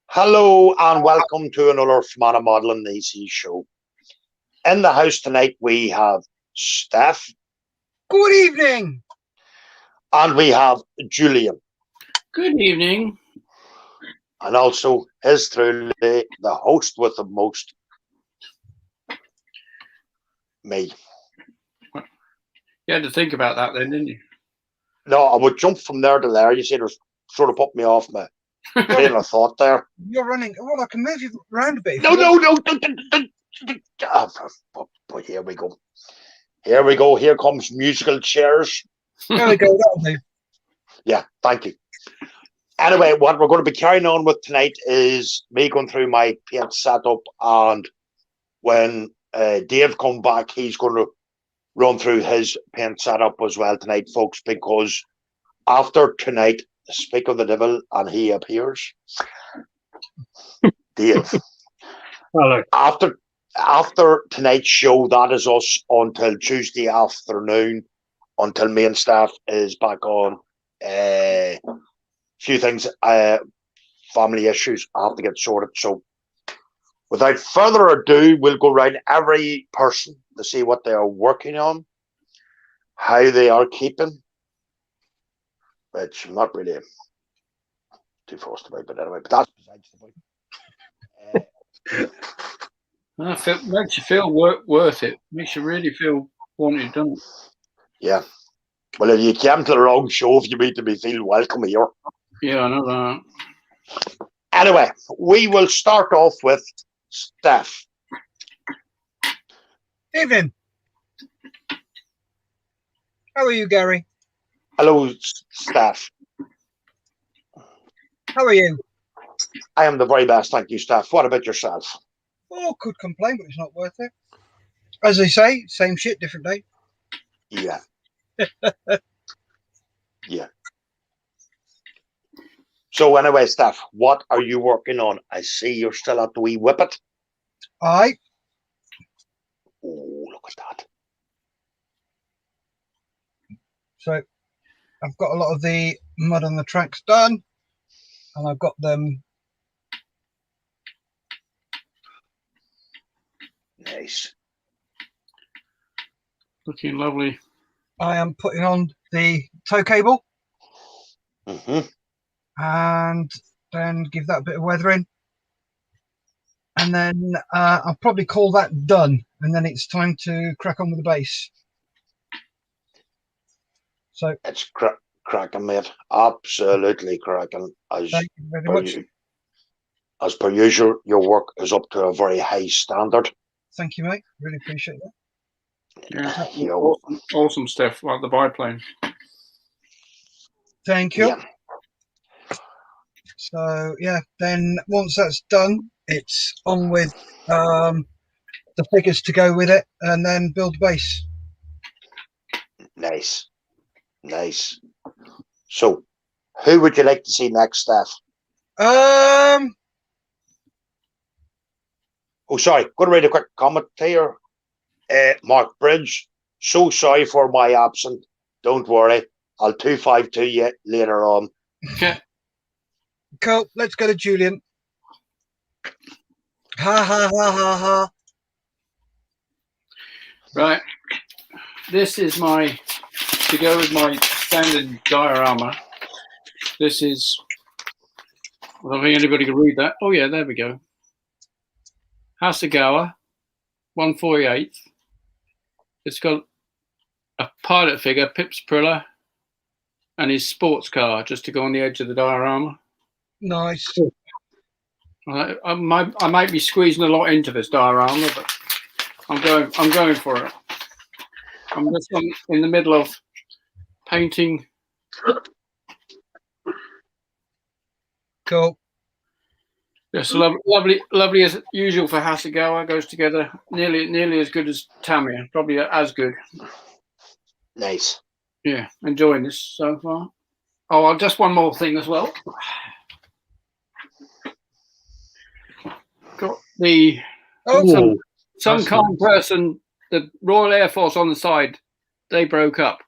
Hello and welcome to another Fermanagh Modelling AC show. In the house tonight we have Steph. Good evening. And we have Julian. Good evening. And also his truly, the host with the most, me. You had to think about that then, didn't you? No, I would jump from there to there. You see, there's sort of put me off my train of thought there. You're running. Well, I can move you around a bit. No. But here we go. Here we go. Here comes musical chairs. There we go. That'll do. Yeah, thank you. Anyway, what we're going to be carrying on with tonight is me going through my paint setup, and when Dave comes back, he's going to run through his paint setup as well tonight, folks, because after tonight, speak of the devil, and he appears. Dave. Hello. After tonight's show, that is us until Tuesday afternoon, until main staff is back on. Few things, family issues I have to get sorted. So without further ado, we'll go around every person to see what they are working on, how they are keeping, which I'm not really too fussed about, but anyway, but that's besides the point. Makes you feel worth it. Makes you really feel wanted, doesn't it? Yeah. Well, if you came to the wrong show, if you need to be feel welcome here. Yeah, I know that. Anyway, we will start off with Steph. Evening. How are you, Gary? Hello, Steph. How are you? I am the very best, thank you, Steph. What about yourself? Oh, could complain, but it's not worth it. As they say, same shit, different day. Yeah. Yeah. So anyway, Steph, what are you working on? I see you're still at the wee whippet. Aye. Oh, look at that. So I've got a lot of the mud on the tracks done, and I've got them. Nice. Looking lovely. I am putting on the tow cable. Mm-hmm. And then give that a bit of weathering, and then I'll probably call that done, and then it's time to crack on with the base. So it's cracking, mate. Absolutely cracking. Thank you very much. As per usual, your work is up to a very high standard. Thank you, mate. Really appreciate that. Yeah. Awesome stuff, like the biplane. Thank you. Yeah. So yeah, then once that's done, it's on with the figures to go with it, and then build the base. Nice. So, who would you like to see next, Steph? Oh, sorry. Going to read a quick comment here. Mark Bridge. So sorry for my absence. Don't worry. I'll 252 you later on. Okay. Cool. Let's go to Julian. Ha ha ha ha ha. Right. This is to go with my standard diorama. This is, I don't think anybody can read that. Oh yeah, there we go. Hasegawa, 1/48. It's got a pilot figure, Pip's Prilla, and his sports car just to go on the edge of the diorama. Nice. I might be squeezing a lot into this diorama, but I'm going for it. I'm just in the middle of painting. Cool. Yes, lovely as usual for Hasegawa. Goes together nearly as good as Tamiya, probably as good. Nice. Yeah, enjoying this so far. Oh, just one more thing as well. the Oh, some that's kind nice. person, the Royal Air Force on the side, they broke up.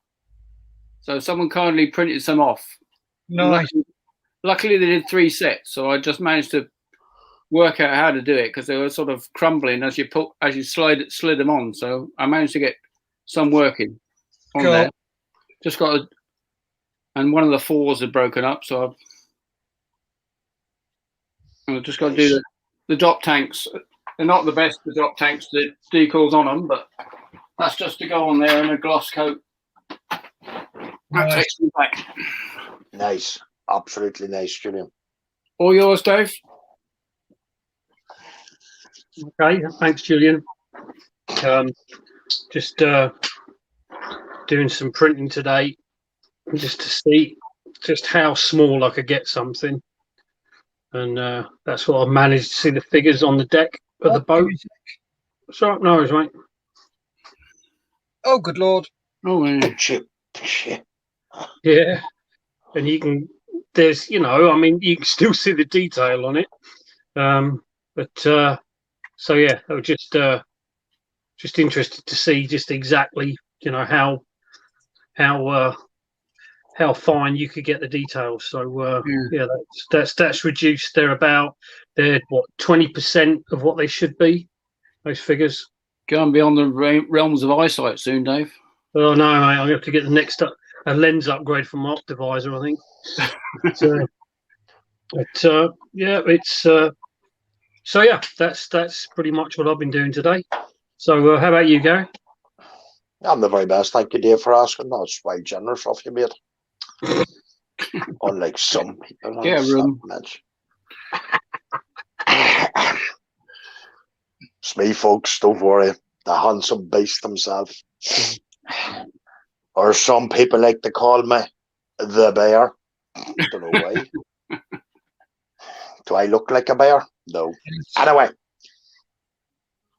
So someone kindly printed some off. nice. Luckily, they did 3 sets, so I just managed to work out how to do it because they were sort of crumbling as you slid them on. So I managed to get some working on Cool. there. Just got to, and one of the 4s had broken up, so I've just got to do the drop tanks. They're not the best, the drop tanks, the decals on them, but that's just to go on there in a gloss coat. That takes me back. Nice. Absolutely nice, Julian. All yours, Dave? Okay, thanks, Julian. Just doing some printing today, just to see just how small I could get something, and that's what I've managed to see the figures on the deck of the boat. So no worries, mate. Oh, good Lord. Oh, yeah. Shit. Yeah, and you can. There's, I mean, you can still see the detail on it. So yeah, I was just interested to see just exactly, how fine you could get the details. So yeah, that's reduced. They're 20% of what they should be. Those figures. Going beyond the realms of eyesight soon, Dave. Oh no, mate! I have to get the next a lens upgrade from my Optivisor, I think. Yeah, it's so yeah, that's pretty much what I've been doing today. So how about you, Gary? I'm the very best. Thank you, Dave, for asking. That's quite generous of you, mate. Unlike some people. Get a room. It's me, folks. Don't worry. The handsome beast himself. Or some people like to call me the bear. Don't know why. Do I look like a bear? No. Anyway.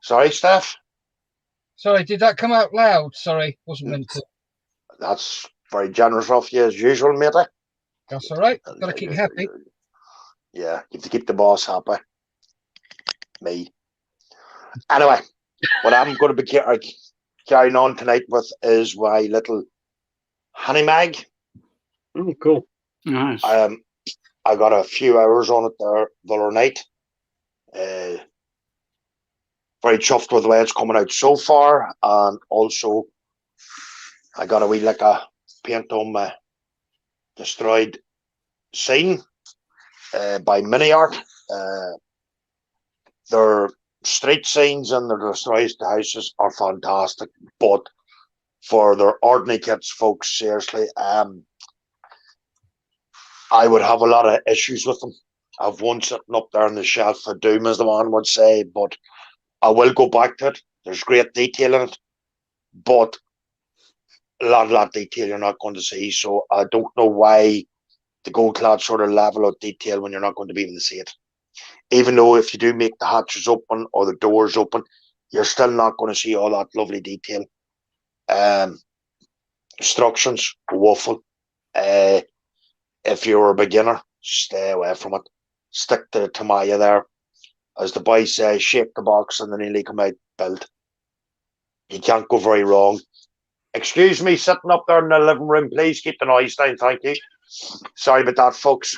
Sorry, Steph? Sorry, did that come out loud? Sorry, wasn't meant to. That's very generous of you, as usual, matey. That's all right. Got to keep you happy. Yeah, you have to keep the boss happy. Me. Anyway, what I'm going to be carrying on tonight with is my little honey mag. Oh, cool. Nice. I got a few hours on it there the other night. Very chuffed with the way it's coming out so far, and also I got a wee lick of paint on my destroyed sign by Mini Art. Their street signs and their destroyed houses are fantastic, but for their ordinary kids, folks, seriously, I would have a lot of issues with them. I've one sitting up there on the shelf of doom, as the man would say, but I will go back to it. There's great detail in it, but a lot of detail you're not going to see. So I don't know why to go to that sort of level of detail when you're not going to be able to see it. Even though if you do make the hatches open or the doors open, you're still not going to see all that lovely detail. Instructions, waffle. If you're a beginner, stay away from it. Stick to the Tamiya there. As the boy says, shape the box and then nearly come out built. You can't go very wrong. Excuse me, sitting up there in the living room, please keep the noise down, thank you. Sorry about that, folks.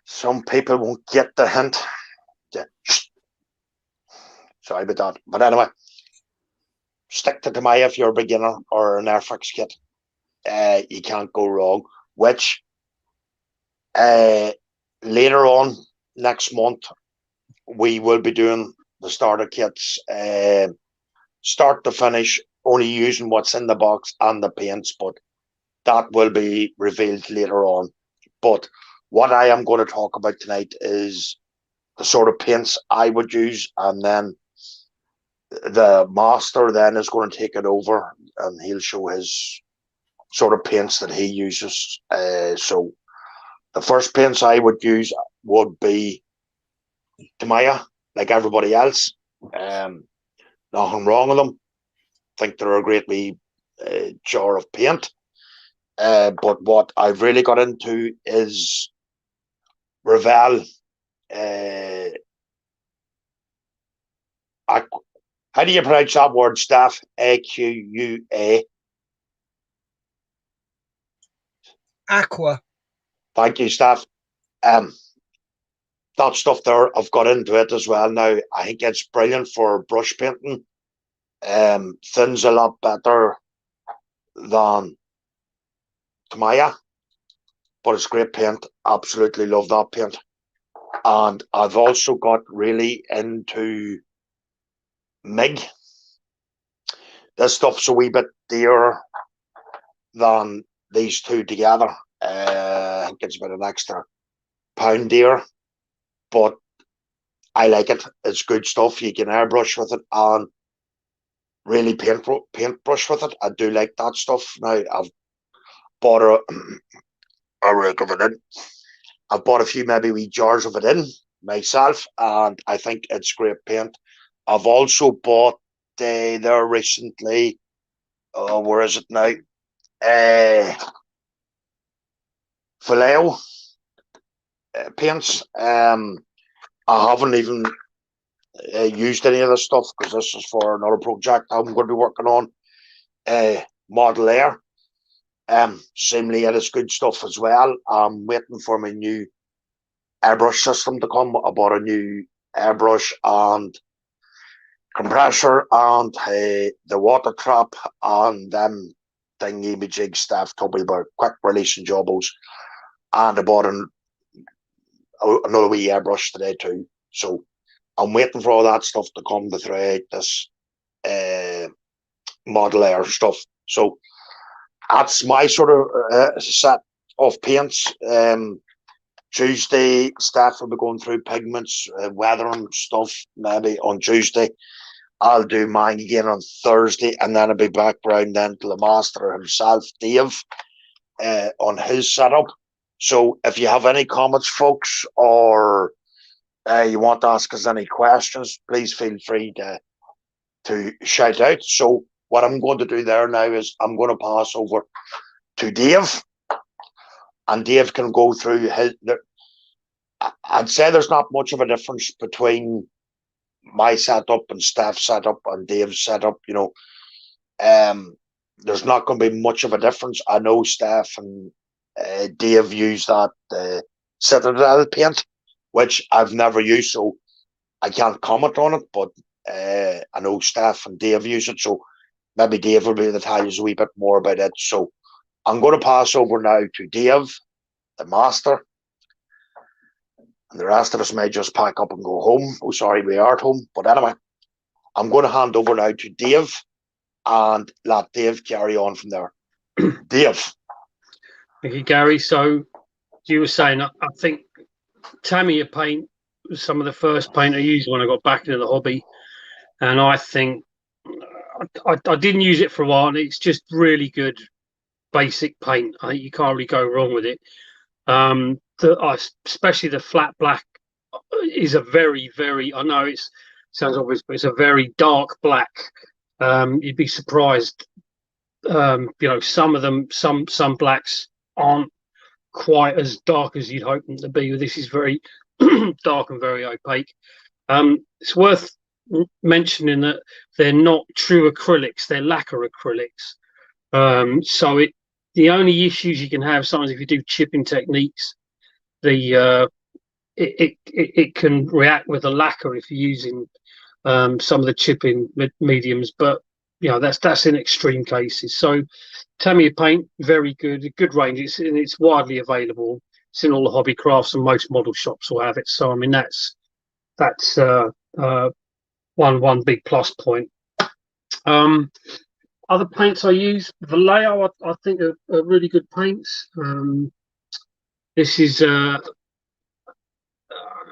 Some people won't get the hint. Yeah. Sorry about that. But anyway, stick to Tamiya if you're a beginner or an Airfix kit. You can't go wrong. Which later on next month we will be doing the starter kits, start to finish, only using what's in the box and the paints, but that will be revealed later on. But what I am going to talk about tonight is the sort of paints I would use, and then the master then is going to take it over and he'll show his sort of paints that he uses. So the first paints I would use would be Tamiya, like everybody else. Nothing wrong with them. Think they're a great wee jar of paint. But what I've really got into is Revell how do you pronounce that word, Steph? AQUA. Aqua. Thank you, Steph. That stuff there, I've got into it as well now. I think it's brilliant for brush painting. Thins a lot better than Tamiya, but it's great paint. Absolutely love that paint. And I've also got really into MIG. This stuff's a wee bit dearer than these two together. I think it's about an extra £1 dear, but I like it. It's good stuff. You can airbrush with it and really paintbrush with it. I do like that stuff. Now I've bought a rake of it in. I've bought a few maybe wee jars of it in myself, and I think it's great paint. I've also bought there recently. Oh, where is it now? Vallejo paints. I haven't even used any of this stuff because this is for another project I'm going to be working on. Model Air. Seemingly it is good stuff as well. I'm waiting for my new airbrush system to come. I bought a new airbrush and compressor and the water trap and them thingy majig stuff, probably about quick release and jobbos. And I bought another wee airbrush today too. So I'm waiting for all that stuff to come to throw out this Model Air stuff. So that's my sort of set of paints. Tuesday, staff will be going through pigments, weathering stuff maybe on Tuesday. I'll do mine again on Thursday, and then I'll be back round then to the master himself, Dave, on his setup. So if you have any comments, folks, or you want to ask us any questions, please feel free to shout out. So what I'm going to do there now is I'm going to pass over to Dave, and Dave can go through his. I'd say there's not much of a difference between my setup and Steph's setup and Dave's setup. You know, there's not going to be much of a difference. I know Steph and Dave use that Citadel paint, which I've never used, so I can't comment on it. But I know Steph and Dave use it, so maybe Dave will be able to tell you a wee bit more about it. So I'm going to pass over now to Dave, the master. And the rest of us may just pack up and go home. Oh, sorry, we are at home. But anyway, I'm going to hand over now to Dave and let Dave carry on from there. Dave. Thank you, Gary. So you were saying, I think Tamiya paint was some of the first paint I used when I got back into the hobby. And I think I didn't use it for a while, and it's just really good basic paint. I think you can't really go wrong with it. Especially the flat black is a very, very, I know it sounds obvious, but it's a very dark black. You'd be surprised. You know, some of them, some blacks aren't quite as dark as you'd hope them to be. This is very dark and very opaque. It's worth mentioning that they're not true acrylics, they're lacquer acrylics. So the only issues you can have sometimes if you do chipping techniques, it can react with the lacquer if you're using some of the chipping mediums, but you know that's in extreme cases. So Tamiya paint, very good, a good range. It's widely available. It's in all the hobby crafts and most model shops will have it. So I mean that's one big plus point. Other paints I use, Vallejo, I think are really good paints. This is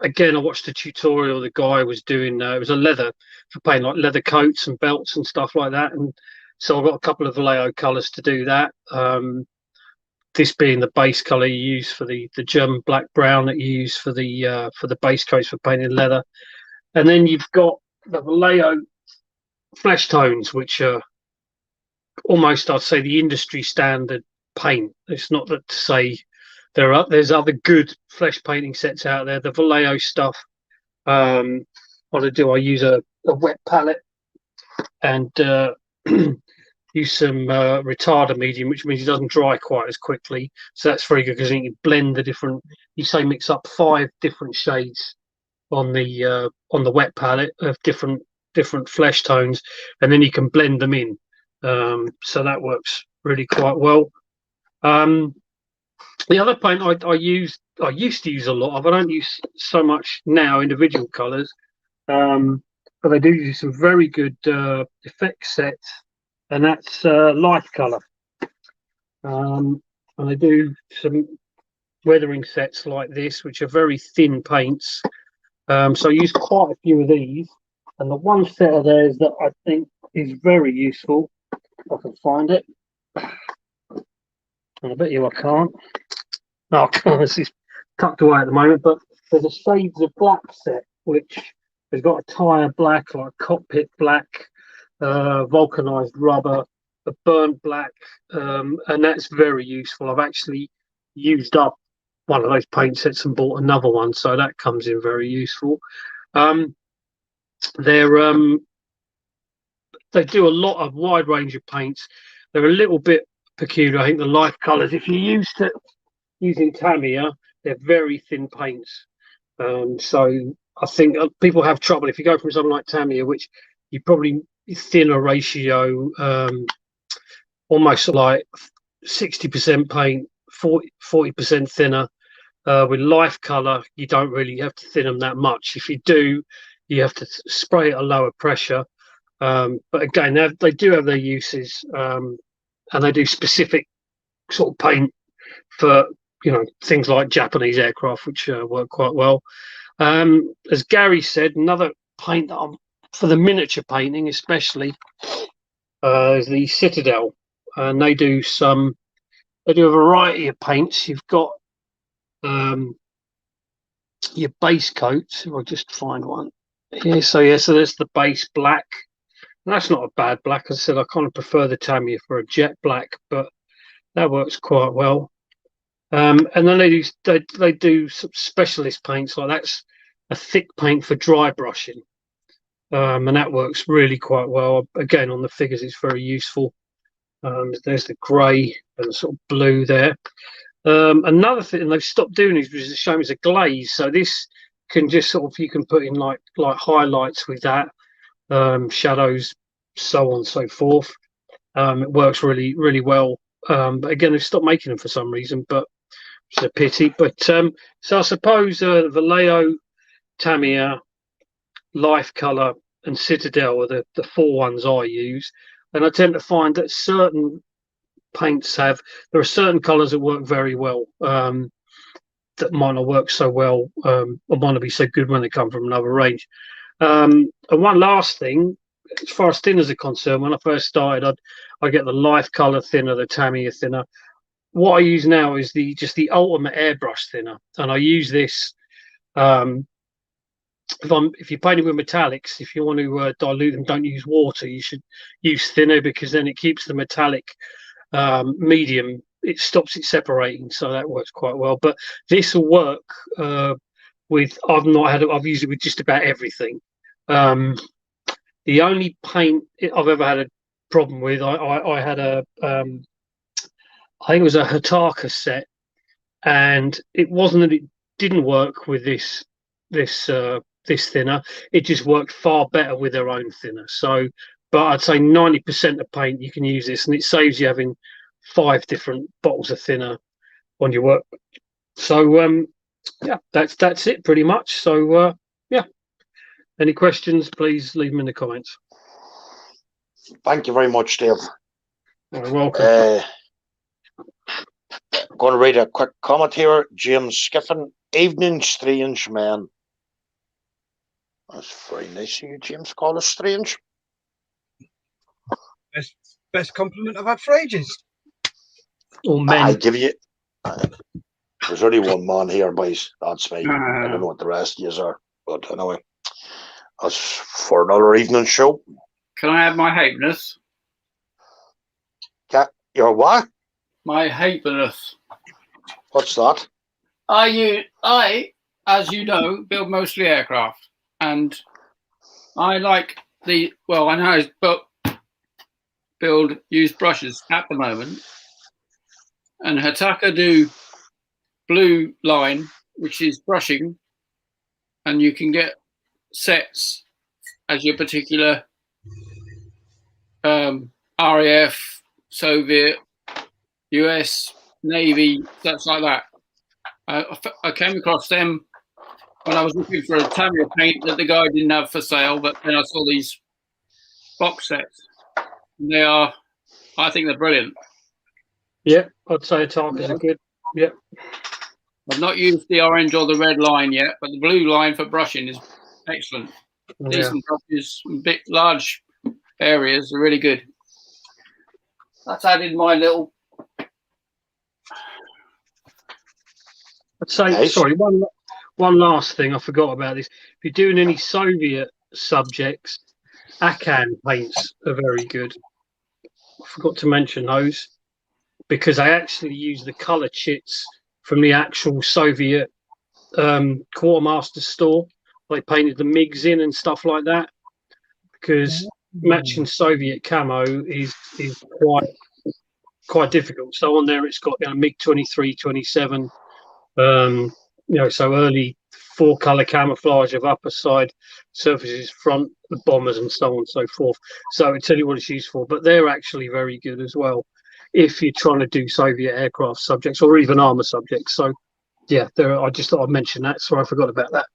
again, I watched a tutorial the guy was doing. It was a leather for painting, like leather coats and belts and stuff like that. And so I've got a couple of Vallejo colours to do that. This being the base colour you use for the German black brown that you use for the base coats for painting leather. And then you've got the Vallejo flesh tones, which are almost, I'd say, the industry standard paint. It's not that to say there's other good flesh painting sets out there. The Vallejo stuff, what I do, I use a wet palette and use some retarder medium, which means it doesn't dry quite as quickly. So that's very good because you can blend the different. You say mix up 5 different shades on the wet palette of different flesh tones, and then you can blend them in. So that works really quite well. The other paint I used to use a lot of. I don't use so much now, individual colours, but they do use some very good effect sets, and that's life colour. And they do some weathering sets like this, which are very thin paints. So I use quite a few of these, and the one set of theirs that I think is very useful, if I can find it, and I bet you I can't. No, I can't. This is tucked away at the moment, but there's a Shades of Black set, which has got a tyre black, like cockpit black, vulcanized rubber, a burnt black, and that's very useful. I've actually used up one of those paint sets and bought another one, so that comes in very useful. They do a lot of wide range of paints. They're a little bit peculiar. I think the life colours, if you're used to using Tamiya, they're very thin paints. So I think people have trouble if you go from something like Tamiya, which you probably thinner ratio, almost like 60% paint, 40% thinner. With life colour, you don't really have to thin them that much. If you do, you have to spray at a lower pressure. But again, they do have their uses, and they do specific sort of paint for things like Japanese aircraft, which work quite well. As Gary said, another paint that for the miniature painting, especially, is the Citadel, and they do a variety of paints. You've got your base coats. I'll just find one here. So there's the base black. And that's not a bad black. As I said, I kind of prefer the Tamiya for a jet black, but that works quite well. And then they do some specialist paints, like that's a thick paint for dry brushing, and that works really quite well. Again, on the figures, it's very useful. There's the grey and the sort of blue there. Another thing they've stopped doing is showing as a glaze. So this can just sort of, you can put in like highlights with that, shadows, so on and so forth. It works really, really well. But again, they've stopped making them for some reason, but it's a pity. But so I suppose Vallejo, Tamiya, Life Colour, and Citadel are the 4 ones I use. And I tend to find that certain paints there are certain colours that work very well, that might not work so well, or might not be so good when they come from another range. And one last thing, as far as thinners are concerned, when I first started, I get the Life Colour thinner, the Tamiya thinner. What I use now is just the ultimate airbrush thinner, and I use this if you're painting with metallics. If you want to dilute them, don't use water. You should use thinner, because then it keeps the metallic medium, it stops it separating, so that works quite well. But this will work with, I've used it with just about everything. The only paint I've ever had a problem with, I had I think it was a Hataka set, and it wasn't that it didn't work with this thinner. It just worked far better with their own thinner. So, but I'd say 90% of paint you can use this, and it saves you having 5 different bottles of thinner on your work. So yeah, that's it pretty much. So yeah, any questions, please leave them in the comments. Thank you very much, Dave. You're welcome. I'm going to read a quick comment here. James Skiffin, evening, strange man. That's very nice of you, James. Call us strange. Best compliment I've had for ages. Or men. I give you. There's only one man here, boys. That's me. I don't know what the rest of you are, but anyway, that's for another evening show. Can I have my happiness? Your what? My happiness. What's that? I, as you know, build mostly aircraft, and I like I know how to build used brushes at the moment, and Hataka do blue line, which is brushing, and you can get sets as your particular RAF, Soviet, US, Navy, stuff like that. I came across them when I was looking for a Tamiya paint that the guy didn't have for sale, but then I saw these box sets. And I think they're brilliant. Yeah, I'd say Atakas are good. Yeah. I've not used the orange or the red line yet, but the blue line for brushing is excellent. Yeah. Decent brushes, big, large areas are really good. That's added my little. I'd say, Nice. sorry, one last thing I forgot about this. If you're doing any Soviet subjects, Akan paints are very good. I forgot to mention those because they actually use the colour chits from the actual Soviet quartermaster store. They painted the MiGs in and stuff like that because matching Soviet camo is quite difficult. So on there it's got MiG 23, 27. So early 4-color camouflage of upper side surfaces, front, the bombers, and so on and so forth. So I tell you what it's used for, but they're actually very good as well if you're trying to do Soviet aircraft subjects or even armor subjects. So yeah, I just thought I'd mention that. Sorry, I forgot about that.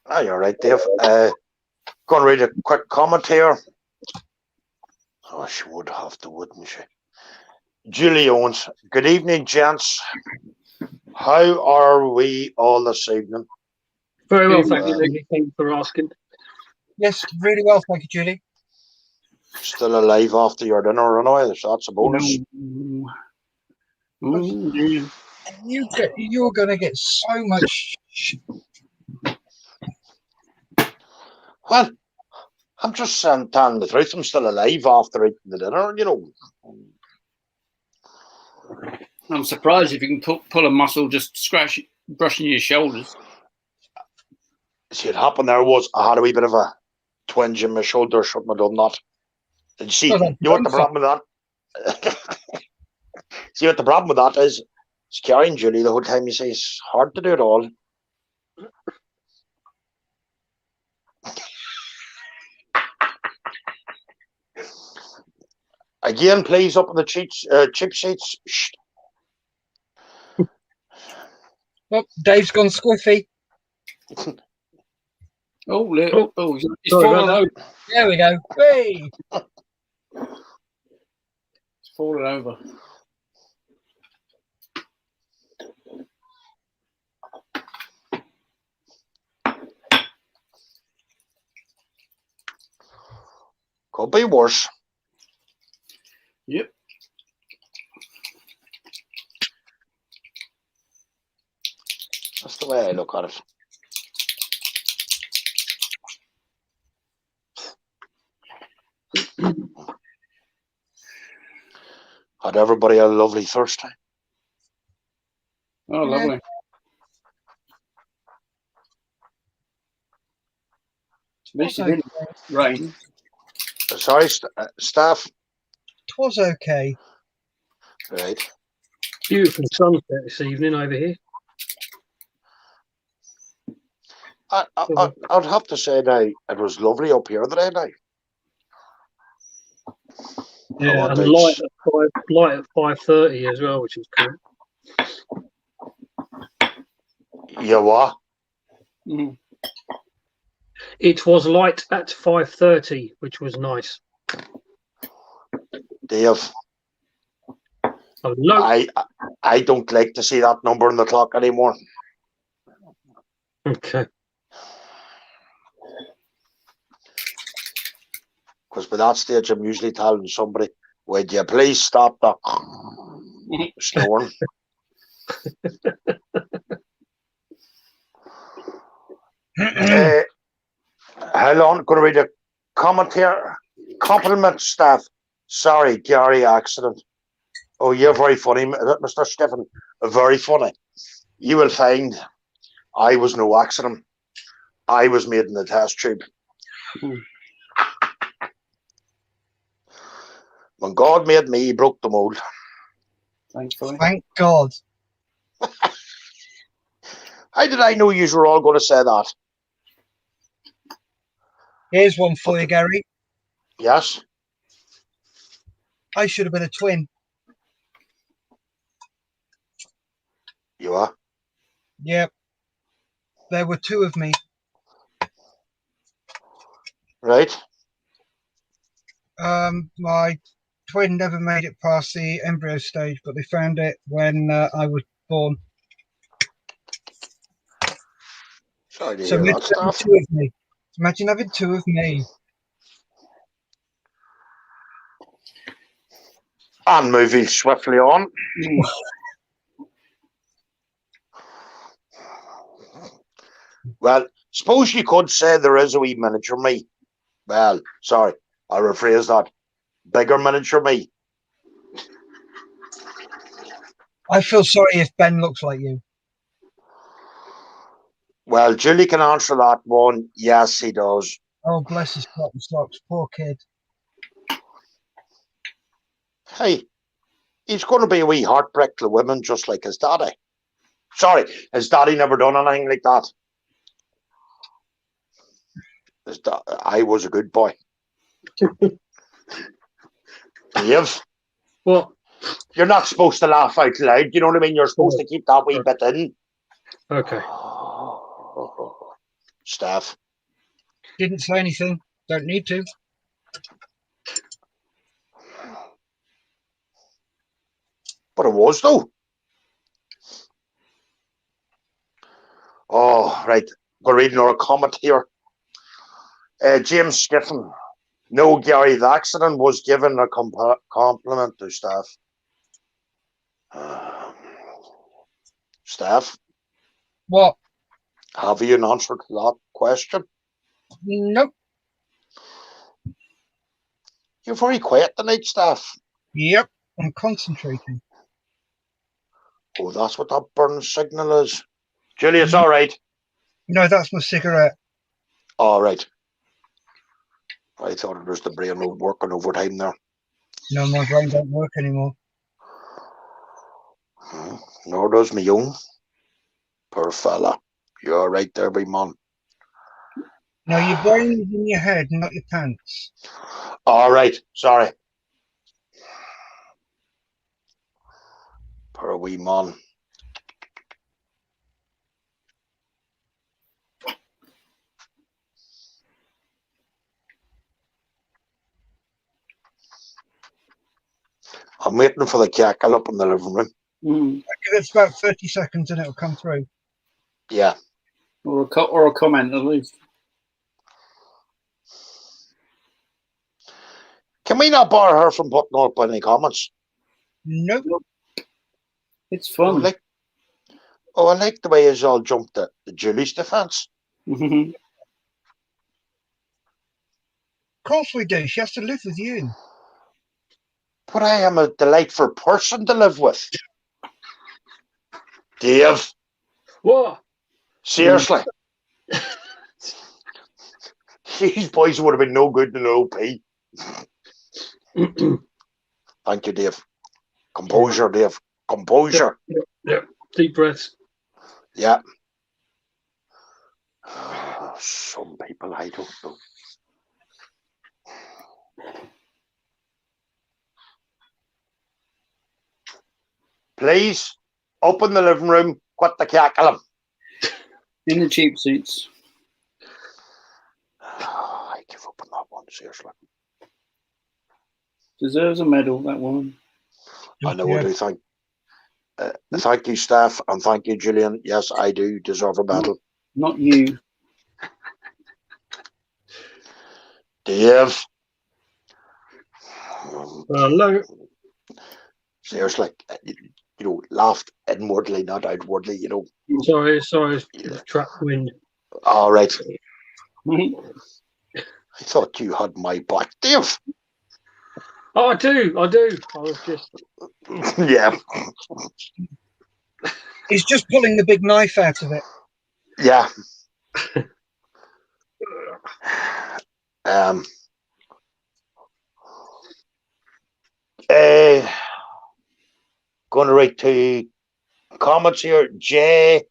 Oh, you're right, Dave. Going to read a quick comment here. Oh, she would have to, wouldn't she? Julie Owens. Good evening, gents. How are we all this evening? Very well, thank you. Thank you for asking. Yes, really well, thank you, Julie. Still alive after your dinner, anyway. So that's a bonus. You're going to get so much. Well, I'm just telling the truth. I'm still alive after eating the dinner, I'm surprised if you can pull a muscle just brushing your shoulders. See, what happened there was I had a wee bit of a twinge in my shoulder. Shouldn't have done that. And you see, you know what the problem with that? See what the problem with that is? It's carrying Julie the whole time. You say it's hard to do it all. Again, please, up on the cheap sheets. Shh. Oh, Dave's gone squiffy. He's fallen over. There we go. Hey! It's fallen over. Could be worse. Yep. That's the way I look at it. Had everybody a lovely Thursday? Oh, lovely. At least it didn't rain. Sorry, staff. It was okay. Right. Beautiful sunset this evening over here. I'd have to say now it was lovely up here today now. Yeah, and light at 5:30 as well, which is cool. Yeah, what? Mm. It was light at 5:30, which was nice. Dave, hello. I don't like to see that number on the clock anymore. Okay. Because by that stage, I'm usually telling somebody, would you please stop the snoring? Hold on, going to read a comment here. Compliment staff. Sorry, Gary accident. Oh, you're very funny, Mr. Stephen. Very funny. You will find I was no accident. I was made in the test tube. When God made me, he broke the mold. Thankfully. Thank God. How did I know you were all going to say that? Here's one for you, Gary. Yes. I should have been a twin. You are? Yep. There were two of me. Right. My twin never made it past the embryo stage, but they found it when I was born. Sorry to So hear that imagine having stuff. two of me. Imagine having two of me. And moving swiftly on. Well, suppose you could say there is a wee miniature me. Well, sorry, I'll rephrase that. Bigger miniature me. I feel sorry if Ben looks like you. Well, Julie can answer that one. Yes, he does. Oh, bless his cotton socks. Poor kid. Hey, he's going to be a wee heartbreak to women just like his daddy. Sorry, his daddy never done anything like that. I was a good boy. Dave? What? You're not supposed to laugh out loud. You know what I mean? You're supposed to keep that wee bit in. Okay. Steph. Didn't say anything. Don't need to. But it was, though. Oh, right. We're reading our comment here. James Skiffen. No, Gary, the accident was given a compliment to Steph. Steph? What? Have you an answer to that question? Nope. You're very quiet tonight, Steph. Yep. I'm concentrating. Oh, that's what that burn signal is. Julie, it's all right. No, that's my cigarette. All right. I thought it was the brain working overtime there. No, my brain don't work anymore. Nor does me own. Poor fella. You're right there, big man. No, your brain is in your head, not your pants. All right. Sorry. Poor wee man. I'm waiting for the cackle up in the living room. Give it about 30 seconds and it'll come through. Yeah. Or a comment at least. Can we not bar her from putting up any comments? Nope. It's fun. I like the way he's all jumped at the Julie's defence. Of course we do. She has to live with you. But I am a delightful person to live with. Dave. What? Seriously. These boys would have been no good in an OP. Thank you, Dave. Composure, Dave. Composure. Yeah. Deep breaths. Yeah. Some people, I don't know. Please, open the living room. Quit the cackling. In the cheap seats. I give up on that one, seriously. Deserves a medal, that woman. I know I do. Thank you, Steph, and thank you, Julian. Yes, I do deserve a medal. Not you. Dave. Hello. Seriously, laughed inwardly, not outwardly, Sorry. Trap wind. All right. I thought you had my back, Dave. Oh, I do. I was just. Yeah. He's just pulling the big knife out of it. Yeah. Going to write to comments here. Jay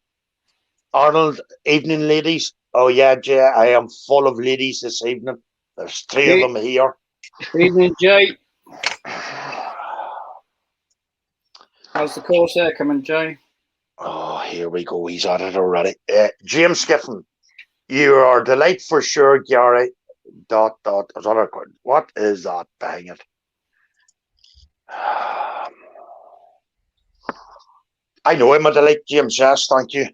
Arnold, evening ladies. Oh yeah, Jay, I am full of ladies this evening. There's three of them here. Evening, Jay. How's the Corsair coming, Jay? Oh, here we go. He's at it already. James Skiffen, you are a delight for sure, Gary. ... What is that? Dang it. I know I'm a delight, James. Yes, thank you.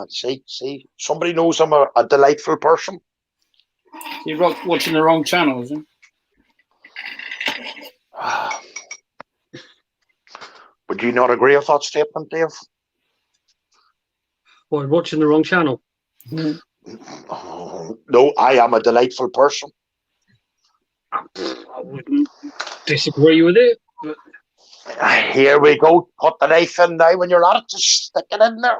See, somebody knows I'm a delightful person. You're watching the wrong channel, isn't it? Would you not agree with that statement, Dave? What, watching the wrong channel? Oh, no, I am a delightful person. I wouldn't disagree with it, but here we go. Put the knife in now when you're at it. Just stick it in there.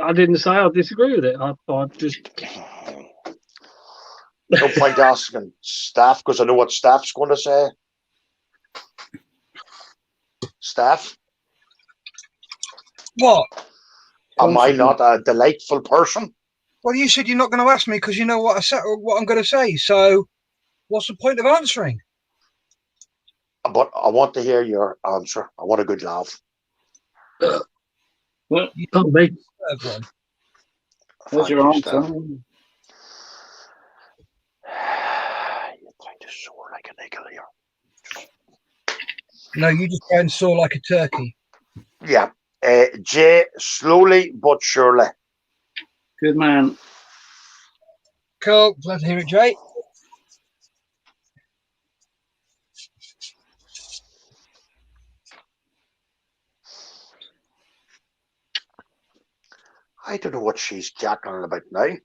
I didn't say I disagree with it. I just no point asking staff because I know what staff's going to say. Staff, What? Am I not a delightful person? Well, you said you're not going to ask me because you know what I'm going to say. So, what's the point of answering? But I want to hear your answer. I want a good laugh. Well, You can't be. one. There's your answer. You're trying to soar like an eagle here. No, you just go and soar like a turkey. Yeah. Jay, slowly but surely. Good man. Cool. Glad to hear it, Jay. I don't know what she's cackling about now.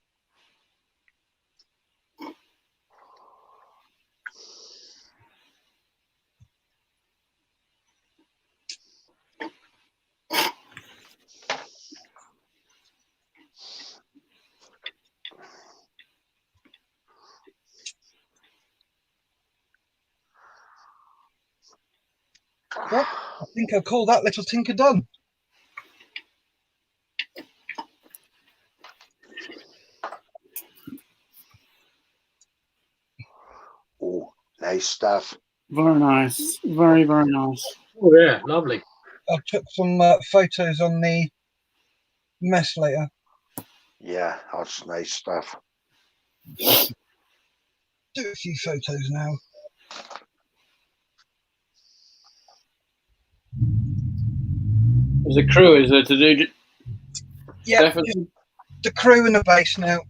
Well, I think I'll call that little tinker done. Oh, nice stuff. Very nice. Very, very nice. Oh yeah, lovely. I took some photos on the mess later. Yeah, that's nice stuff. Do a few photos now. There's a crew, is there, to do? Yeah, Definitely. the crew and the base now.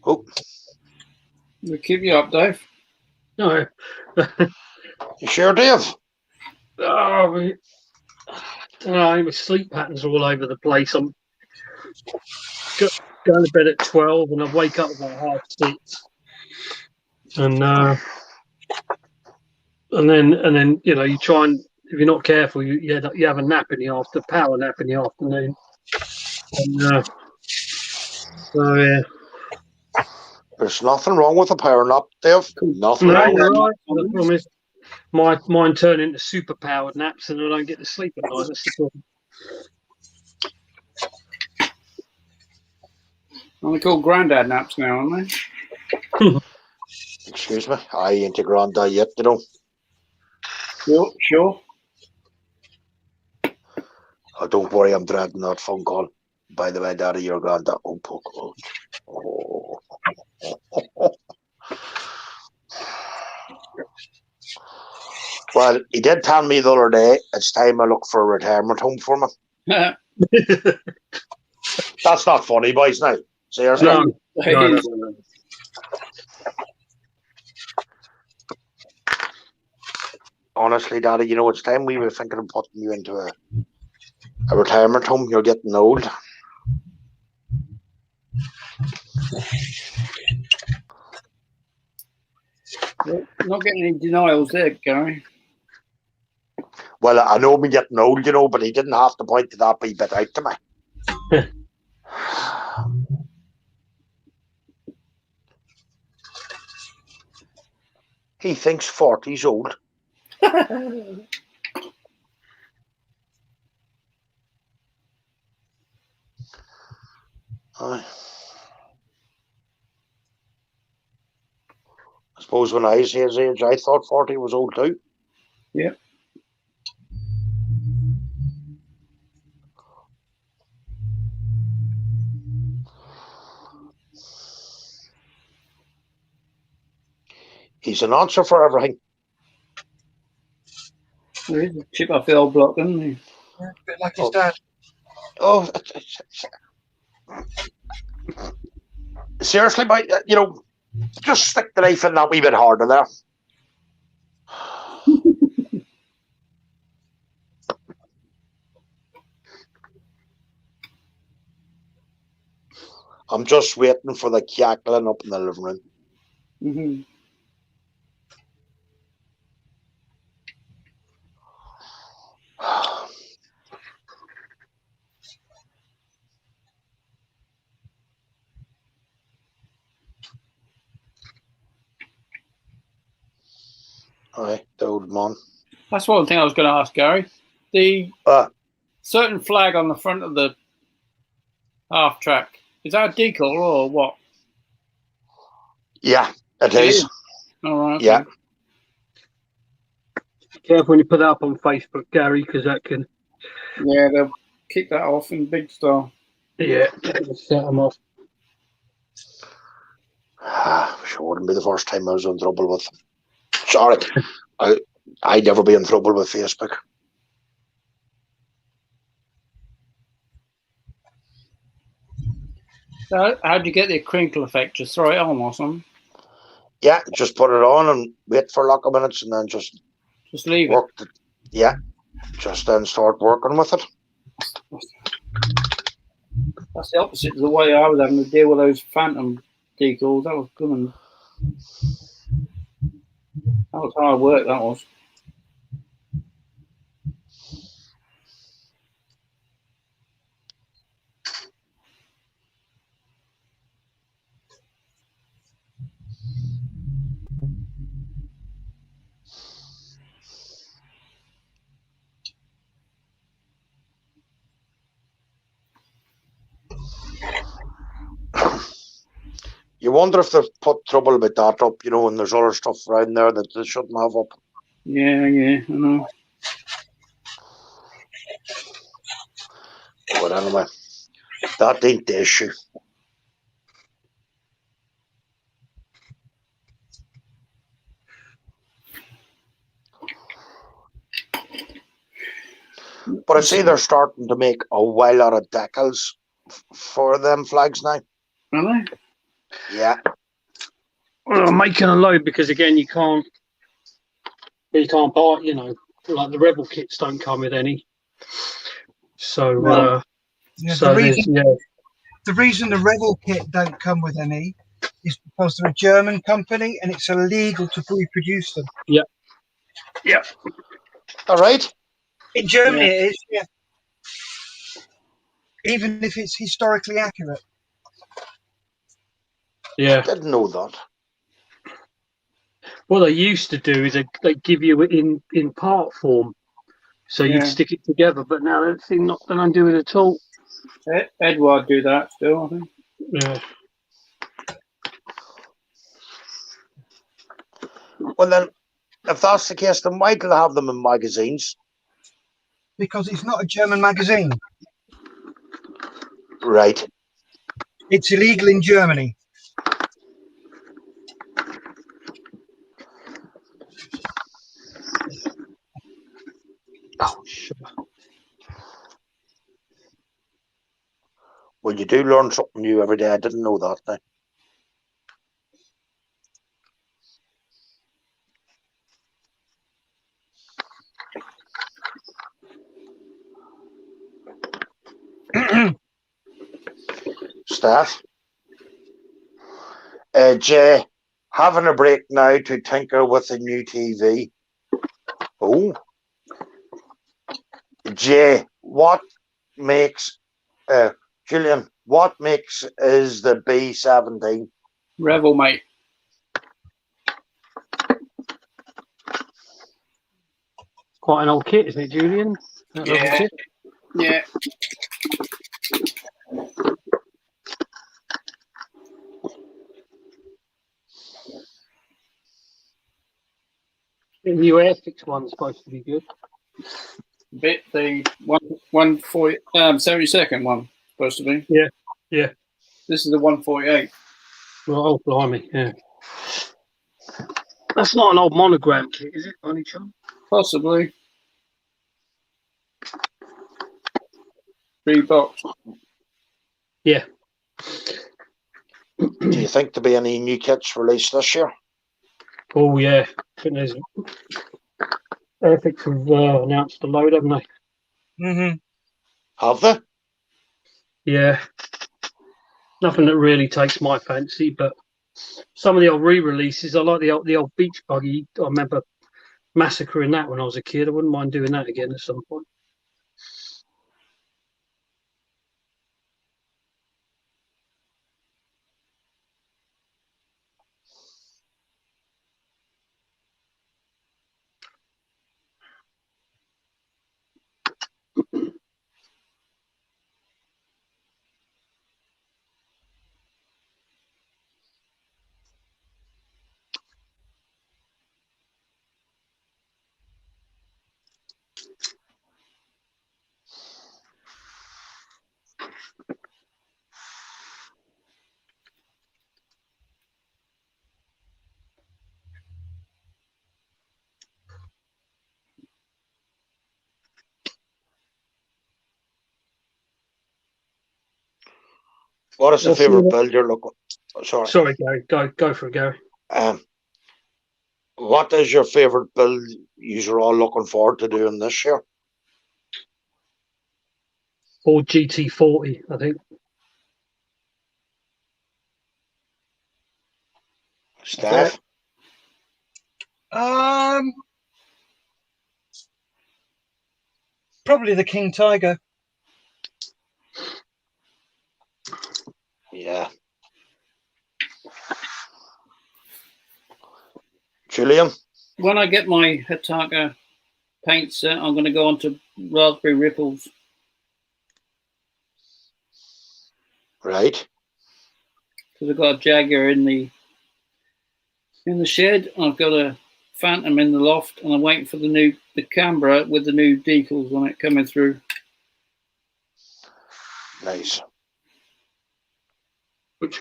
Oh, We'll keep you up, Dave. No. you sure, Dave? Oh, I don't know, my sleep patterns are all over the place. I'm going to bed at 12 and I wake up about 6:30. And then you know, you try and, if you're not careful, you have a nap in the power nap in the afternoon. And so yeah. There's nothing wrong with a power nap, Dave. Nothing No, wrong with you're it. right. The problem is mine turn into super powered naps and I don't get to sleep at night. That's the problem. Only called granddad naps now, aren't they? Excuse me, I ain't a granddad yet, you know. Sure. Oh, don't worry, I'm dreading that phone call. By the way, Daddy, your granddad. Oh. Well, he did tell me the other day it's time I look for a retirement home for me. That's not funny, boys, now. Seriously. No. Honestly, Daddy, you know, it's time we were thinking of putting you into a retirement home. You're getting old. Not getting any denials there, Gary. Well, I know me getting old, you know, but he didn't have to point to that wee bit out to me. He thinks 40's old. I suppose when I was his age, I thought 40 was old too. Yeah. He's an answer for everything. There is a chip off the old block, isn't he? Yeah, a bit like his dad. Oh, seriously, mate, you know, just stick the knife in that wee bit harder there. I'm just waiting for the cackling up in the living room. Mm-hmm. Aye, the old man. That's one thing I was going to ask, Gary. The certain flag on the front of the half track, is that a decal or what? Yeah, it is. All right. Okay. Yeah. Be careful when you put that up on Facebook, Gary, because that can. Yeah, they'll kick that off in big style. Yeah, set them off. Sure wouldn't be the first time I was in trouble with them. Sorry, I'd never be in trouble with Facebook. So how'd you get the crinkle effect? Just throw it on or something? Yeah, just put it on and wait for like a minute and then just leave work it. Yeah, just then start working with it. That's the opposite of the way I was having to deal with those phantom decals. That was good. And that was hard work, that was. You wonder if they've put trouble with that up, you know, and there's other stuff around there that they shouldn't have up. Yeah, I know. But anyway, that ain't the issue. But I see they're starting to make a wild lot of decals for them flags now. Are they? Yeah. Well, I'm making a load because again, you can't buy. You know, like the Rebel kits don't come with any. So, Yeah, so the reason the Rebel kit don't come with any is because they're a German company and it's illegal to reproduce them. Yeah. Yeah. All right. In Germany, it is. Yeah. Even if it's historically accurate. Yeah. I didn't know that. What they used to do is they give you it in part form, so you'd stick it together. But now they don't do it at all. Edward do that still, I think. Yeah. Well, then, if that's the case, then why do they have them in magazines? Because it's not a German magazine. Right. It's illegal in Germany. Oh, sure. Well, you do learn something new every day. I didn't know that now. Staff. Jay, Having a break now to tinker with the new TV. Oh. Jay, what makes, Julian, what makes is the B17? Revel, mate. Quite an old kit, isn't it, Julian? That Yeah. little kit? Yeah. The new Airfix one's supposed to be good. Bit the 72nd one supposed to be. Yeah, yeah. This is the 148. Oh, blimey, yeah. That's not an old monogram kit, is it, by any chance? Possibly. 3 box. Yeah. Do you think there'll be any new kits released this year? Oh, yeah. I think there's Airfix have announced a load, haven't they? Mm-hmm. Have they? Yeah. Nothing that really takes my fancy, but some of the old re-releases, I like the old beach buggy. I remember massacring that when I was a kid. I wouldn't mind doing that again at some point. What is the favourite build you're looking? Sorry, Gary. Go for it, Gary. What is your favourite build you're all looking forward to doing this year? Or GT40, I think. Steph? Probably the King Tiger. Yeah. Julian? When I get my Hataka paint set, I'm going to go on to Raspberry Ripples. Right. Because I've got a Jaguar in the shed. I've got a Phantom in the loft, and I'm waiting for the Canberra with the new decals on it coming through. Nice.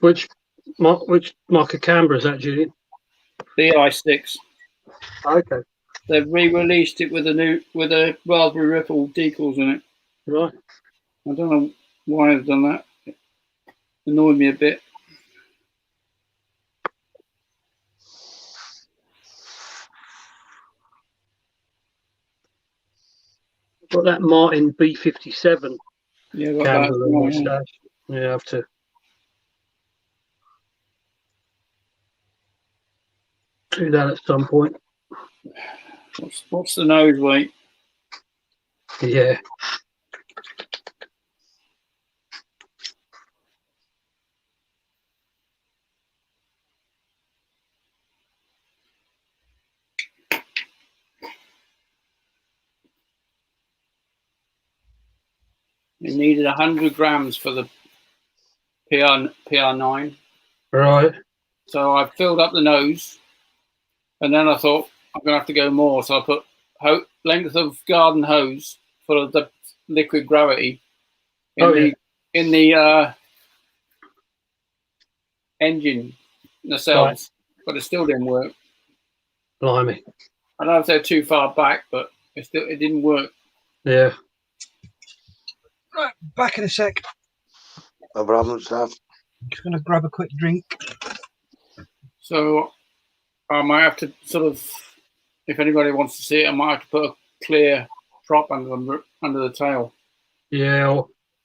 Which marker Canberra is that, Julian? The i6. Okay. They've re-released it with a Raspberry Ripple decals in it. Right. I don't know why they've done that. It annoyed me a bit. Got that Martin B57. Yeah, got Canberra that. on my stash. Yeah, I have to do that at some point. What's the nose weight? Yeah. It needed 100 grams for the PR9. Right. So I filled up the nose, and then I thought I'm going to have to go more. So I put length of garden hose for the liquid gravity in the engine nacelles, but it still didn't work. Blimey. I don't know if they're too far back, but it didn't work. Yeah. Right, back in a sec. No problem, Steph. Just going to grab a quick drink. So I might have to sort of, if anybody wants to see it, I might have to put a clear prop under the tail. Yeah,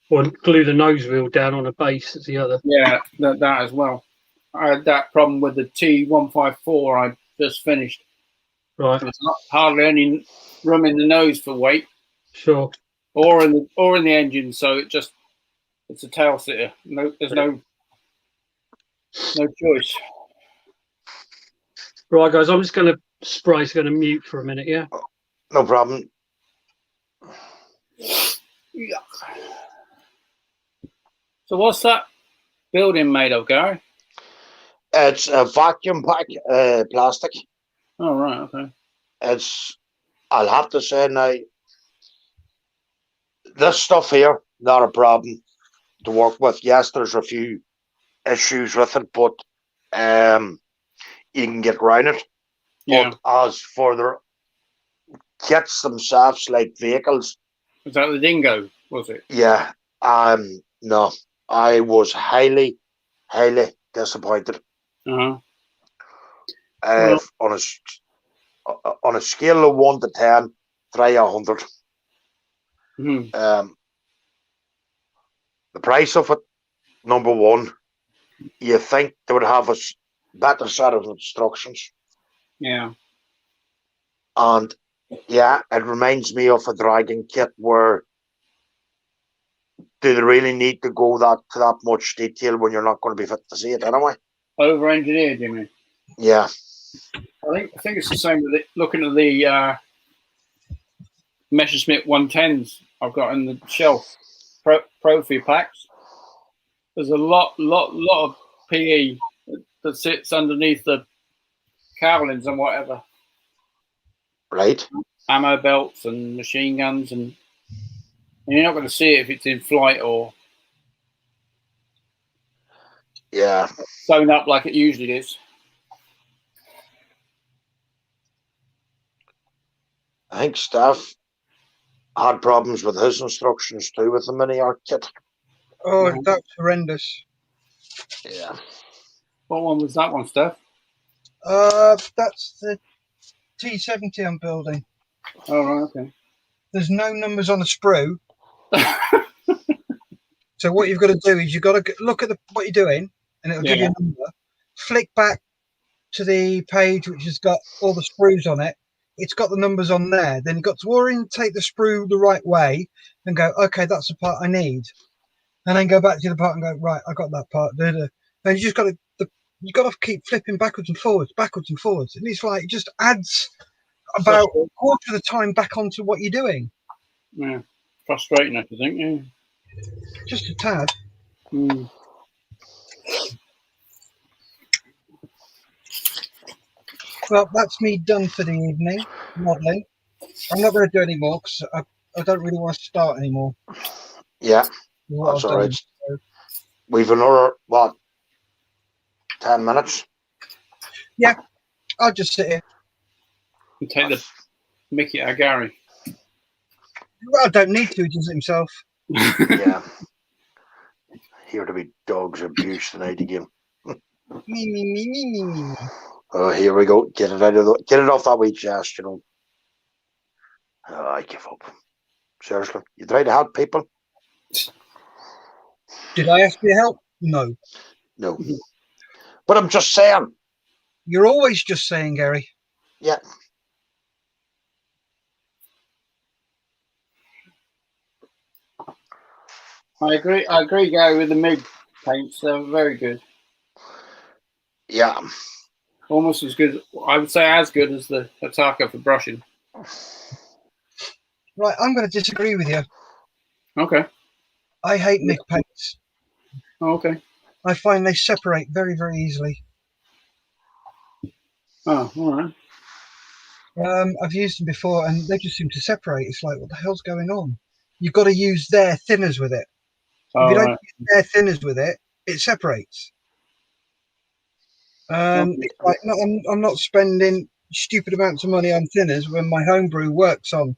or glue the nose wheel down on a base as the other. Yeah, that as well. I had that problem with the T154 I just finished. Right. There's not hardly any room in the nose for weight, Sure. or in the engine. So it's a tail sitter. No, there's no choice. Right, guys. I'm just going to Spray's going to mute for a minute. Yeah. No problem. Yeah. So what's that building made of, Gary? It's a vacuum pack plastic. Oh, right, okay. I'll have to say now, this stuff here, not a problem to work with. Yes, there's a few issues with it, but you can get around it. Yeah. But as for the kits themselves, like vehicles, Was that the Dingo, was it? yeah, no, I was highly, highly disappointed. Uh-huh. On a scale of 1 to 10, try 100. Mm-hmm. The price of it, number one, you think they would have a better set of instructions. Yeah. And yeah, it reminds me of a dragon kit where do they really need to go to that much detail when you're not going to be fit to see it anyway? Over-engineered, you mean? Yeah. I think it's the same with it. Looking at the Messerschmitt 110s I've got in the shelf, Profi packs. There's a lot of PE that sits underneath the cowlings and whatever. Right. Ammo belts and machine guns, and you're not going to see it if it's in flight or sewn up like it usually is. I think Steph had problems with his instructions too with the mini arc kit. Oh, that's horrendous. Yeah. What one was that one, Steph? That's the T70 I'm building. Oh, right, okay. There's no numbers on the sprue. So what you've got to do is you've got to look at what you're doing, and it'll give you a number. Flick back to the page which has got all the sprues on it. It's got the numbers on there. Then you've got to orientate the sprue the right way and go, okay, that's the part I need. And then go back to the part and go, right, I got that part. And you just got to keep flipping backwards and forwards. And it's like, it just adds about a quarter of the time back onto what you're doing. Yeah. Frustrating, I think, yeah. Just a tad. Mm. Well, that's me done for the evening, modelling. I'm not going to do any more because I don't really want to start anymore. Yeah, that's all right. We've another, 10 minutes? Yeah, I'll just sit here. You take the mickey out of Gary. Well, I don't need to, he does it himself. Yeah. Here to be dogs abuse tonight again. Me. Oh, here we go. Get it off that wee chest, you know. Oh, I give up. Seriously, you try to help people? Did I ask for your help? No. But I'm just saying. You're always just saying, Gary. Yeah. I agree, Gary, with the MIG paints. They're very good. Yeah. Almost as good, I would say as good as the Hataka for brushing. Right, I'm going to disagree with you. Okay. I hate MIG paints. Oh, okay. I find they separate very, very easily. Oh, all right. I've used them before and they just seem to separate. It's like, what the hell's going on? You've got to use their thinners with it. If you don't use their thinners with it, it separates. It's like, I'm not spending stupid amounts of money on thinners when my homebrew works on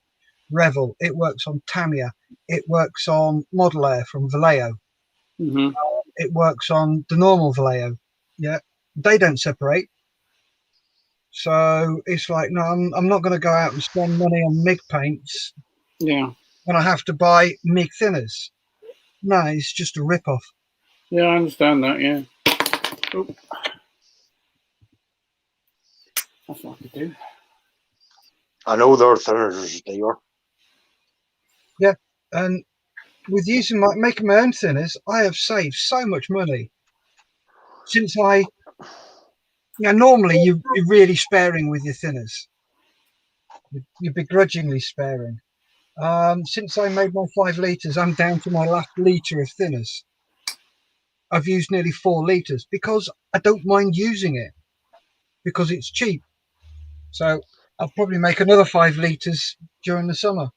Revel, it works on Tamiya, it works on Model Air from Vallejo, it works on the normal Vallejo. Yeah, they don't separate. So it's like, no, I'm not going to go out and spend money on MIG paints. Yeah. When I have to buy MIG thinners. No, it's just a rip-off. Yeah, I understand that. Yeah. Oop. That's what I could do. I know their thinners dear. And with using making my own thinners, I have saved so much money since normally you're really sparing with your thinners. You're begrudgingly sparing. Since I made my 5 litres, I'm down to my last litre of thinners. I've used nearly 4 litres because I don't mind using it because it's cheap. So I'll probably make another 5 litres during the summer.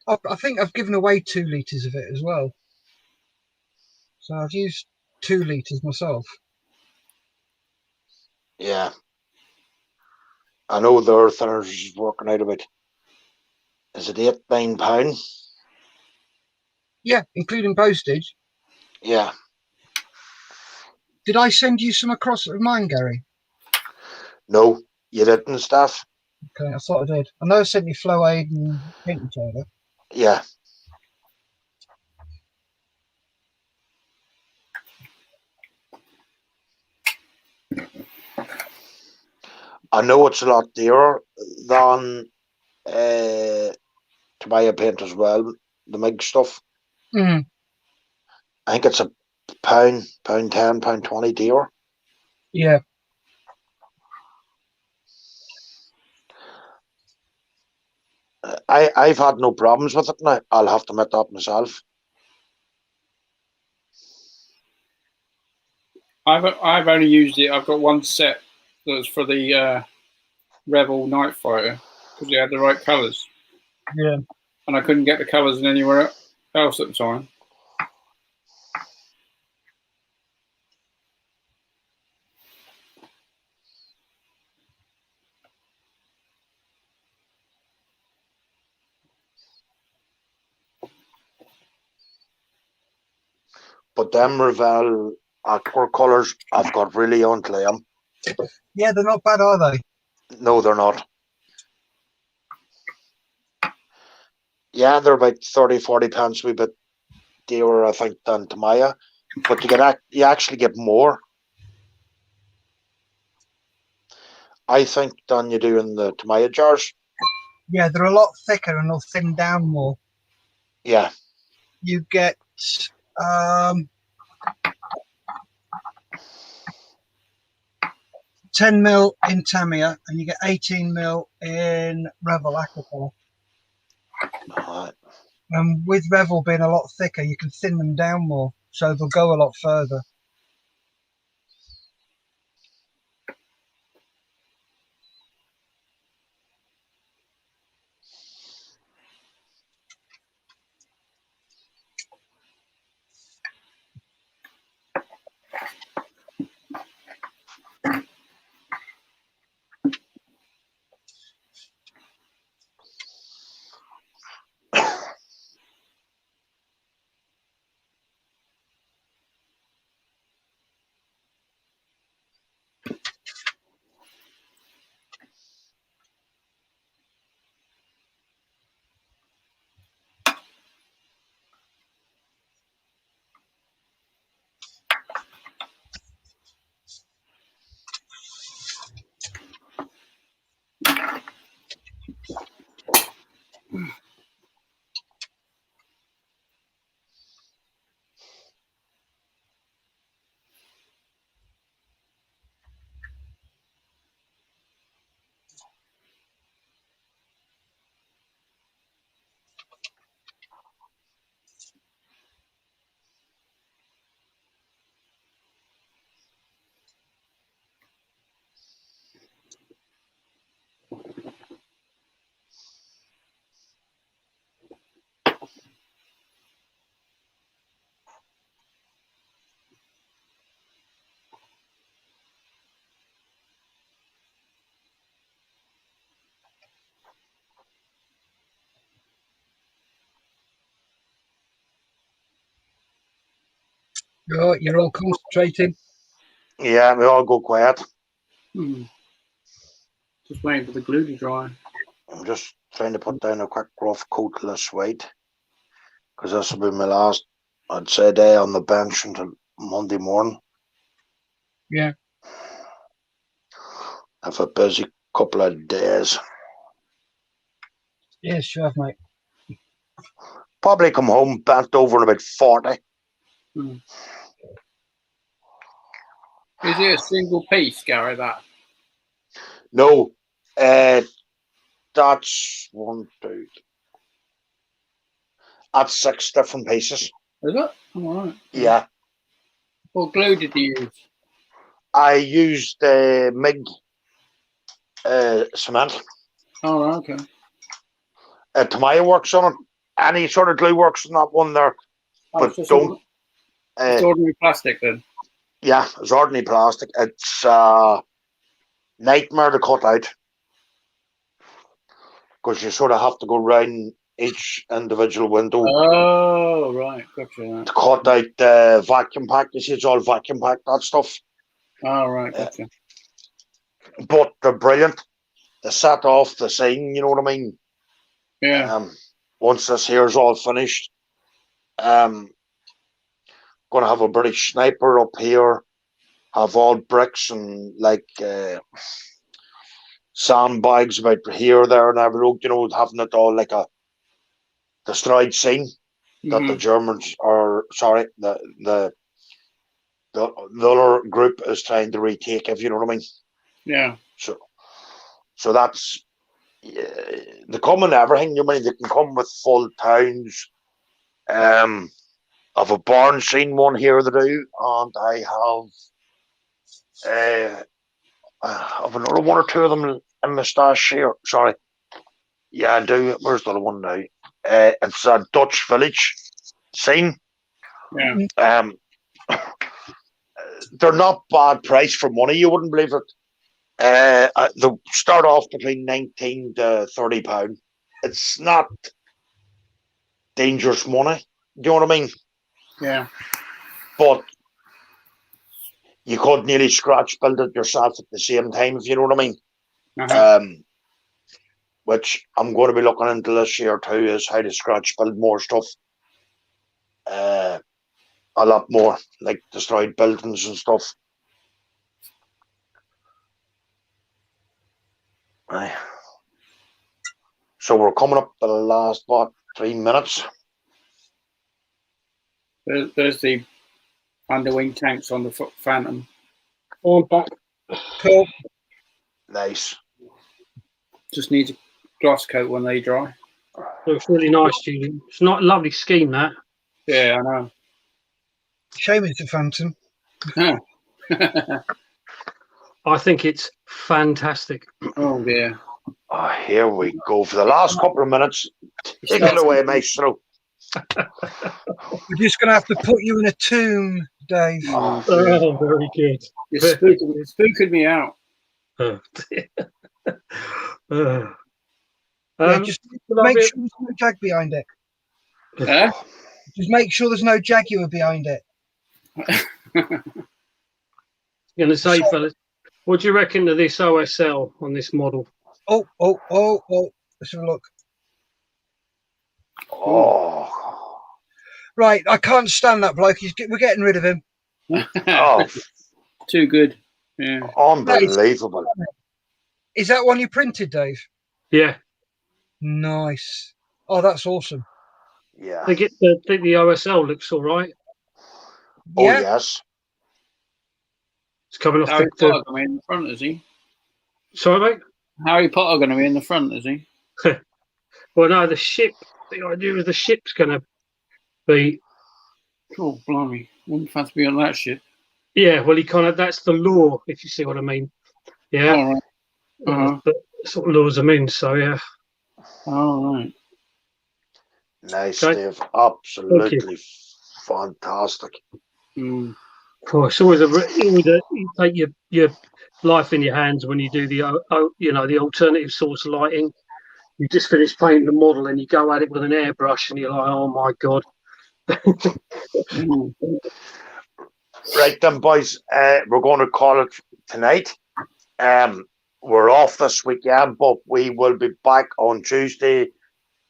I think I've given away 2 litres of it as well. So I've used 2 litres myself. Yeah. I know their thinners is working out about, is it £8-9? Yeah, including postage. Yeah. Did I send you some across of mine, Gary? No, you didn't, Steph? Okay, I thought I did. I know I sent you Flow Aid and paint together. Yeah. I know it's a lot dearer than to buy a paint as well, the MIG stuff. Mm. I think it's a pound 10, £1.20 dearer. Yeah. I've had no problems with it now. I'll have to admit that myself. I've only used it. I've got one set that's for the Rebel Night Fighter because they had the right colours. Yeah. And I couldn't get the colours in anywhere else at the time. But them Revell aqua colours I've got really onto them. Yeah, they're not bad, are they? No, they're not. Yeah, they're about 30-40 pounds a wee bit dearer, I think, than Tamiya. But you actually get more, I think, than you do in the Tamiya jars. Yeah, they're a lot thicker and they'll thin down more. Yeah. You get 10mm in Tamiya and you get 18mm in Revel Aquacolor. And with Revel being a lot thicker, you can thin them down more, so they'll go a lot further. You're all concentrating. Yeah, we all go quiet. Just waiting for the glue to dry. I'm just trying to put down a quick rough coat of this white, because this will be my last, I'd say, day on the bench until Monday morning. Yeah. Have a busy couple of days. Yes, sure, have, mate. Probably come home bent over in about 40. Hmm. Is it a single piece, Gary? That? No, that's 1, 2. That's 6 different pieces. Is it? All right. Yeah. What glue did you use? I used MIG cement. Oh, okay. Tamiya works on it. Any sort of glue works on that one there. Oh, But don't. It's ordinary plastic then. Yeah, it's ordinary plastic. It's nightmare to cut out because you sort of have to go round each individual window Oh, right. Gotcha. to cut out the vacuum pack. You see, it's all vacuum packed, that stuff. Oh, right. Gotcha. But they're brilliant. They set off the scene, you know what I mean? Yeah. Once this here's all finished, gonna have a British sniper up here, have all bricks and like sandbags about here, there, and every road, you know, having it all like a destroyed scene that the Germans are sorry, the other group is trying to retake, if you know what I mean. Yeah. So that's they come in everything. You mean they can come with full towns. I've a barn scene one here to do, and I have another one or two of them in my stash here. Sorry, yeah, I do. Where's the other one now? It's a Dutch village scene. Yeah. They're not bad price for money. You wouldn't believe it. They start off between £19 to £30. It's not dangerous money. Do you know what I mean? Yeah. But you could nearly scratch build it yourself at the same time, if you know what I mean. Which I'm going to be looking into this year too, is how to scratch build more stuff. A lot more, like destroyed buildings and stuff. Right. So we're coming up to the last, 3 minutes? There's the underwing tanks on the Phantom. On back. Cool. Nice. Just needs a gloss coat when they dry. Looks really nice, Julie. It's not a lovely scheme, that. Yeah, I know. Shame it's a Phantom. I think it's fantastic. Oh, dear. Oh, here we go. For the last couple of minutes, take it away, maestro. We're just going to have to put you in a tomb, Dave. Oh, Oh, very good. You're spooking me out. Oh, dear. Just make sure there's no Jag behind it. Just make sure there's no Jaguar behind it. Going to say, fellas, what do you reckon to this OSL on this model? Oh. Let's have a look. Oh. Right, I can't stand that bloke. We're getting rid of him. Oh. Too good. Yeah. Unbelievable. Is that one you printed, Dave? Yeah. Nice. Oh, that's awesome. Yeah. I think the OSL looks all right. Oh, Yeah. yes. It's coming off Harry Potter going to be in the front, is he? Sorry, mate? Harry Potter going to be in the front, is he? Well, no, the idea is the ship's going to be... Oh, blimey. Wouldn't fancy be on that ship. Yeah, well, that's the law, if you see what I mean. Yeah. All right. That sort of lures them in, so yeah. All right. Nice, Okay. Dave. Absolutely fantastic. Mm. Oh, it's always you take your life in your hands when you do the the alternative source lighting. You just finish painting the model and you go at it with an airbrush and you're like, oh my god. Right then, boys. We're going to call it tonight. We're off this weekend, but we will be back on Tuesday.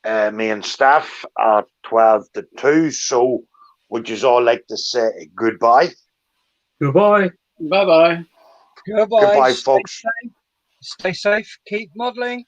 Me and staff at 12 to 2. So, would you all like to say goodbye? Goodbye. Bye-bye. Goodbye. Goodbye, folks. Stay safe. Keep modelling.